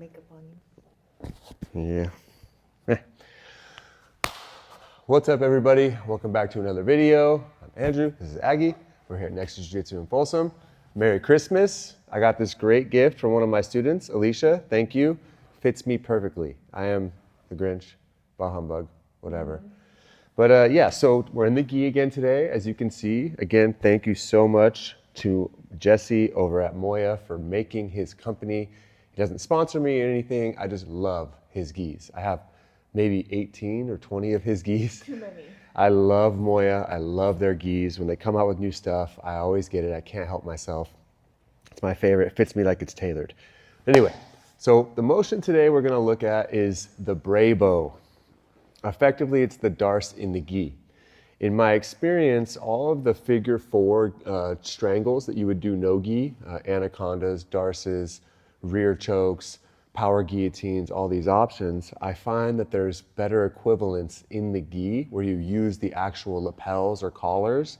makeup on you. Yeah. What's up, everybody? Welcome back to another video. I'm Andrew. This is Aggie. We're here at Next Jiu-Jitsu in Folsom. Merry Christmas. I got this great gift from one of my students, Alicia. Thank you. Fits me perfectly. I am the Grinch, bah humbug, whatever. But yeah, so we're in the gi again today. As you can see, again, thank you so much to Jesse over at Moya for making his company. He doesn't sponsor me or anything. I just love his gis. I have maybe 18 or 20 of his gis. Too many. I love Moya. I love their gis. When they come out with new stuff, I always get it. I can't help myself. It's my favorite. It fits me like it's tailored. Anyway, so the motion today we're going to look at is the Brabo. Effectively, it's the Darce in the gi. In my experience, all of the figure four strangles that you would do no gi, anacondas, Darces, rear chokes, power guillotines, all these options, I find that there's better equivalents in the gi where you use the actual lapels or collars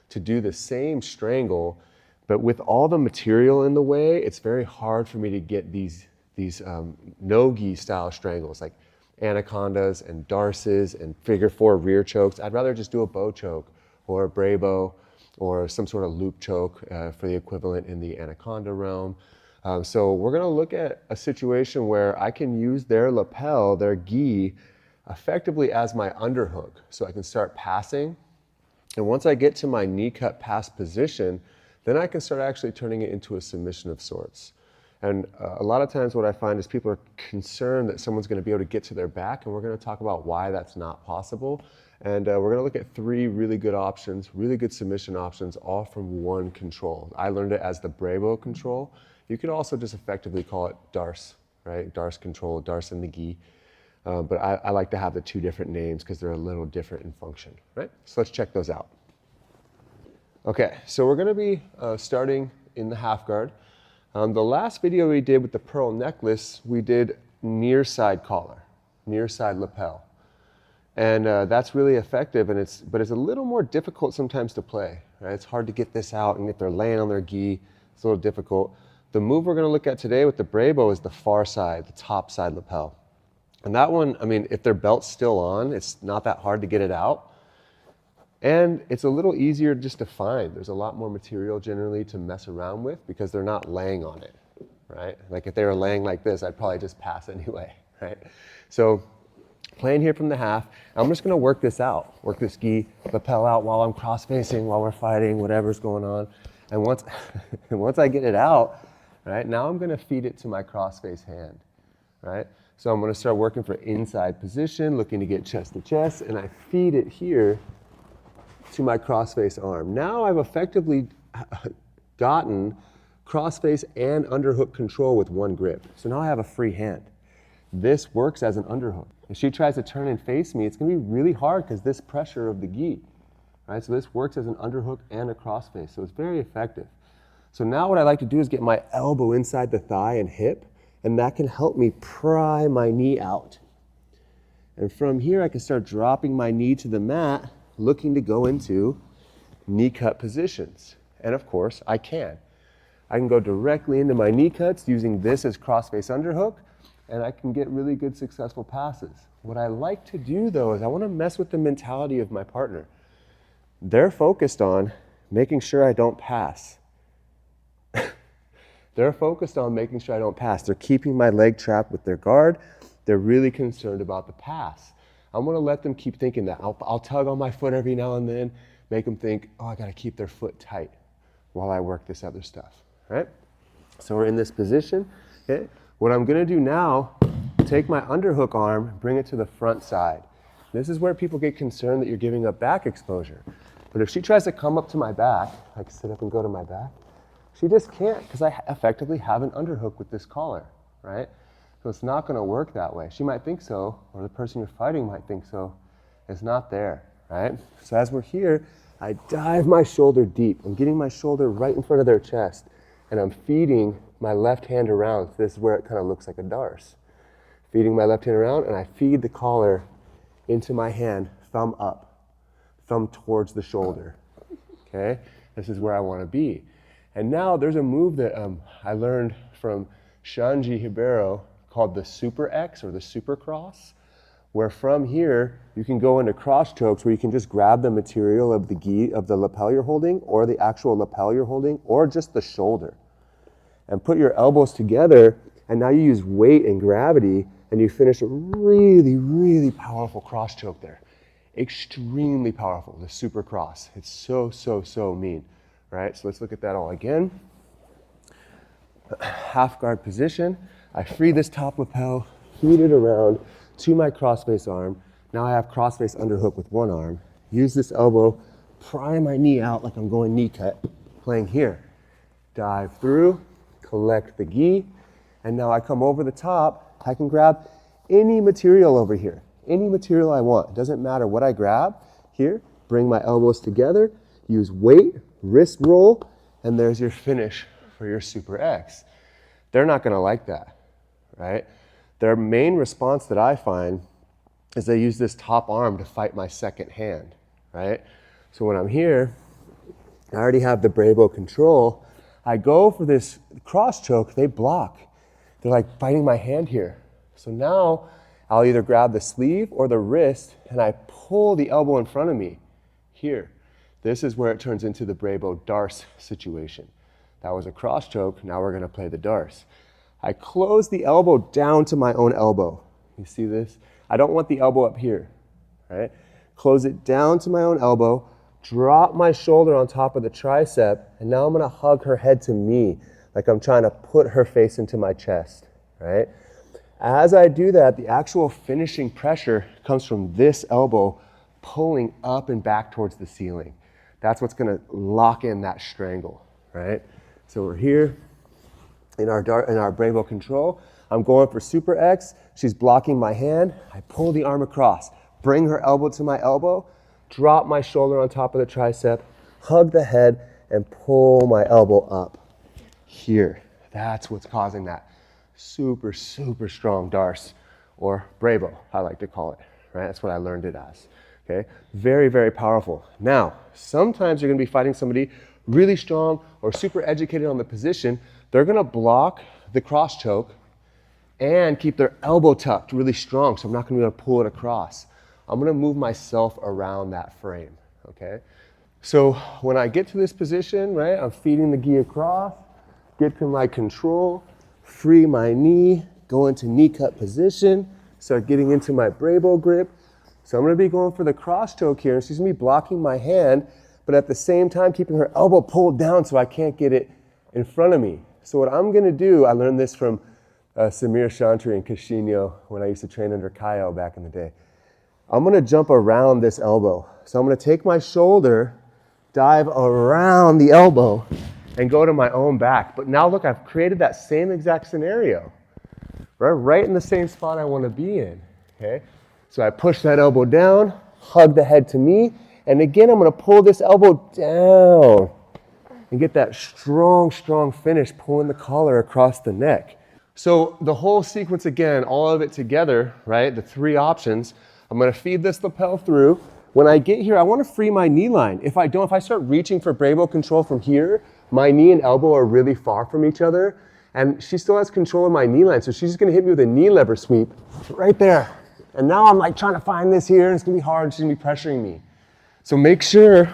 to do the same strangle, but with all the material in the way, it's very hard for me to get these no-gi style strangles like anacondas and Darces and figure four rear chokes. I'd rather just do a bow choke or a Brabo or some sort of loop choke for the equivalent in the anaconda realm. So we're gonna look at a situation where I can use their lapel, their gi, effectively as my underhook. So I can start passing. And once I get to my knee cut pass position, then I can start actually turning it into a submission of sorts. And a lot of times what I find is people are concerned that someone's gonna be able to get to their back, and we're gonna talk about why that's not possible. And we're gonna look at three really good options, really good submission options, all from one control. I learned it as the Brabo control. You could also just effectively call it Darce, right? Darce control, Darce in the gi. But I like to have the two different names because they're a little different in function, right? So let's check those out. Okay, so we're gonna be starting in the half guard. The last video we did with the pearl necklace, we did near side collar, near side lapel. And that's really effective, but it's a little more difficult sometimes to play, right? It's hard to get this out, and if they're laying on their gi, it's a little difficult. The move we're gonna look at today with the Brabo is the far side, the top side lapel. And that one, I mean, if their belt's still on, it's not that hard to get it out. And it's a little easier just to find. There's a lot more material generally to mess around with because they're not laying on it, right? Like if they were laying like this, I'd probably just pass anyway, right? So playing here from the half, I'm just gonna work this out, work this gi lapel out while I'm cross-facing, while we're fighting, whatever's going on. And once I get it out, right, now I'm gonna feed it to my cross-face hand, right? So I'm gonna start working for inside position, looking to get chest to chest, and I feed it here to my cross-face arm. Now I've effectively gotten cross-face and underhook control with one grip. So now I have a free hand. This works as an underhook. If she tries to turn and face me, it's gonna be really hard because this pressure of the gi, right? So this works as an underhook and a cross-face, so it's very effective. So now what I like to do is get my elbow inside the thigh and hip, and that can help me pry my knee out. And from here, I can start dropping my knee to the mat, looking to go into knee cut positions. And of course, I can go directly into my knee cuts using this as cross-face underhook, and I can get really good successful passes. What I like to do though is I wanna mess with the mentality of my partner. They're focused on making sure I don't pass. They're focused on making sure I don't pass. They're keeping my leg trapped with their guard. They're really concerned about the pass. I'm gonna let them keep thinking that. I'll tug on my foot every now and then, make them think, oh, I gotta keep their foot tight while I work this other stuff, right? So we're in this position, okay? What I'm gonna do now, take my underhook arm, bring it to the front side. This is where people get concerned that you're giving up back exposure. But if she tries to come up to my back, like sit up and go to my back, she just can't because I effectively have an underhook with this collar, right? So it's not gonna work that way. She might think so, or the person you're fighting might think so. It's not there, right? So as we're here, I dive my shoulder deep. I'm getting my shoulder right in front of their chest, and I'm feeding my left hand around. So this is where it kind of looks like a Darce. Feeding my left hand around, and I feed the collar into my hand, thumb up, thumb towards the shoulder, okay? This is where I wanna be. And now there's a move that I learned from Shanji Hibero called the Super X or the Super Cross, where from here you can go into cross chokes where you can just grab the material of the gi, of the lapel you're holding, or the actual lapel you're holding, or just the shoulder, and put your elbows together, and now you use weight and gravity, and you finish a really, really powerful cross choke there. Extremely powerful, the Super Cross. It's so, so, so mean, right? So let's look at that all again. Half guard position. I free this top lapel, feed it around to my crossface arm. Now I have crossface underhook with one arm. Use this elbow, pry my knee out like I'm going knee cut, playing here. Dive through, collect the gi, and now I come over the top. I can grab any material over here, any material I want. It doesn't matter what I grab here. Bring my elbows together, use weight, wrist roll, and there's your finish for your Super X. They're not gonna like that, right? Their main response that I find is they use this top arm to fight my second hand, right? So when I'm here, I already have the Brabo control. I go for this cross choke, they block. They're like fighting my hand here. So now I'll either grab the sleeve or the wrist and I pull the elbow in front of me here. This is where it turns into the Brabo Darce situation. That was a cross choke, now we're gonna play the Darce. I close the elbow down to my own elbow. You see this? I don't want the elbow up here, right? Close it down to my own elbow, drop my shoulder on top of the tricep, and now I'm gonna hug her head to me, like I'm trying to put her face into my chest, right? As I do that, the actual finishing pressure comes from this elbow pulling up and back towards the ceiling. That's what's gonna lock in that strangle, right? So we're here in our Brabo control. I'm going for Super X. She's blocking my hand. I pull the arm across, bring her elbow to my elbow, drop my shoulder on top of the tricep, hug the head, and pull my elbow up here. That's what's causing that super, super strong Darce, or Brabo, I like to call it, right? That's what I learned it as, okay? Very, very powerful. Now, sometimes you're gonna be fighting somebody really strong or super educated on the position. They're gonna block the cross choke and keep their elbow tucked really strong, so I'm not gonna be able to pull it across. I'm gonna move myself around that frame, okay? So when I get to this position, right, I'm feeding the gi across, get to my control, free my knee, go into knee cut position, start getting into my Brabo grip. So I'm gonna be going for the cross choke here, and she's gonna be blocking my hand, but at the same time keeping her elbow pulled down so I can't get it in front of me. So what I'm gonna do, I learned this from Samir Chantry and Cashinho when I used to train under Kaio back in the day. I'm gonna jump around this elbow. So I'm gonna take my shoulder, dive around the elbow, and go to my own back. But now look, I've created that same exact scenario, right in the same spot I wanna be in, okay? So I push that elbow down, hug the head to me, and again, I'm gonna pull this elbow down and get that strong, strong finish, pulling the collar across the neck. So the whole sequence again, all of it together, right? The three options. I'm gonna feed this lapel through. When I get here, I wanna free my knee line. If I start reaching for Brabo control from here, my knee and elbow are really far from each other, and she still has control of my knee line, so she's just gonna hit me with a knee lever sweep right there. And now I'm like trying to find this here, and it's gonna be hard, she's gonna be pressuring me. So make sure,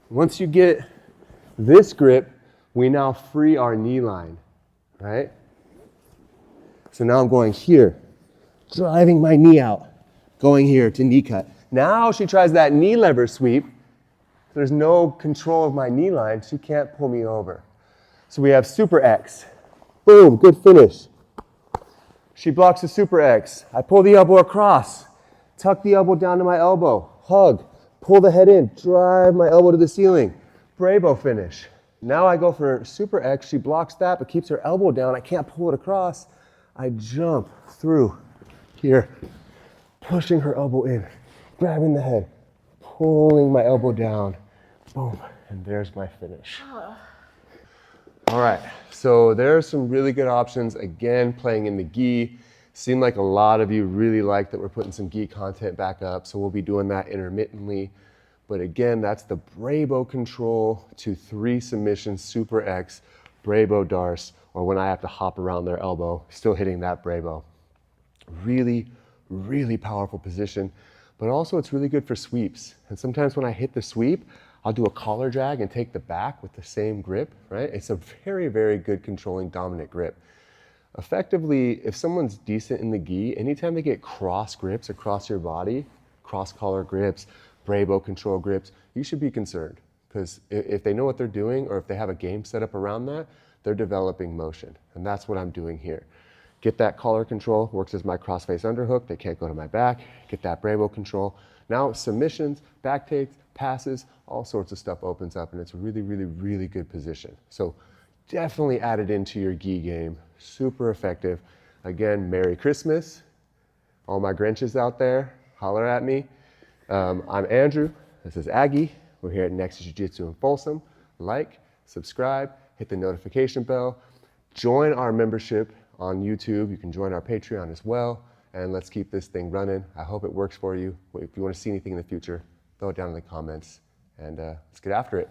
once you get this grip, we now free our knee line, right? So now I'm going here, driving my knee out, going here to knee cut. Now she tries that knee lever sweep. There's no control of my knee line. She can't pull me over. So we have Super X. Boom, good finish. She blocks the Super X. I pull the elbow across, tuck the elbow down to my elbow, hug, pull the head in, drive my elbow to the ceiling. Brabo finish. Now I go for Super X. She blocks that, but keeps her elbow down. I can't pull it across. I jump through here, pushing her elbow in, grabbing the head, pulling my elbow down. Boom, and there's my finish. All right, so there's some really good options. Again, playing in the gi. Seemed like a lot of you really like that we're putting some gi content back up, so we'll be doing that intermittently. But again, that's the Brabo control to 3 submissions, Super X, Brabo Darce, or when I have to hop around their elbow, still hitting that Brabo. Really, really powerful position, but also it's really good for sweeps. And sometimes when I hit the sweep, I'll do a collar drag and take the back with the same grip, right? It's a very, very good controlling dominant grip. Effectively, if someone's decent in the gi, anytime they get cross grips across your body, cross collar grips, Brabo control grips, you should be concerned, because if they know what they're doing or if they have a game set up around that, they're developing motion. And that's what I'm doing here. Get that collar control, works as my crossface underhook. They can't go to my back. Get that Brabo control. Now submissions, back takes, passes, all sorts of stuff opens up, and it's a really, really, really good position. So definitely add it into your gi game. Super effective. Again, Merry Christmas. All my Grinches out there, holler at me. I'm Andrew. This is Aggie. We're here at Nexus Jiu-Jitsu in Folsom. Like, subscribe, hit the notification bell. Join our membership on YouTube. You can join our Patreon as well. And let's keep this thing running. I hope it works for you. If you want to see anything in the future, throw it down in the comments. And let's get after it.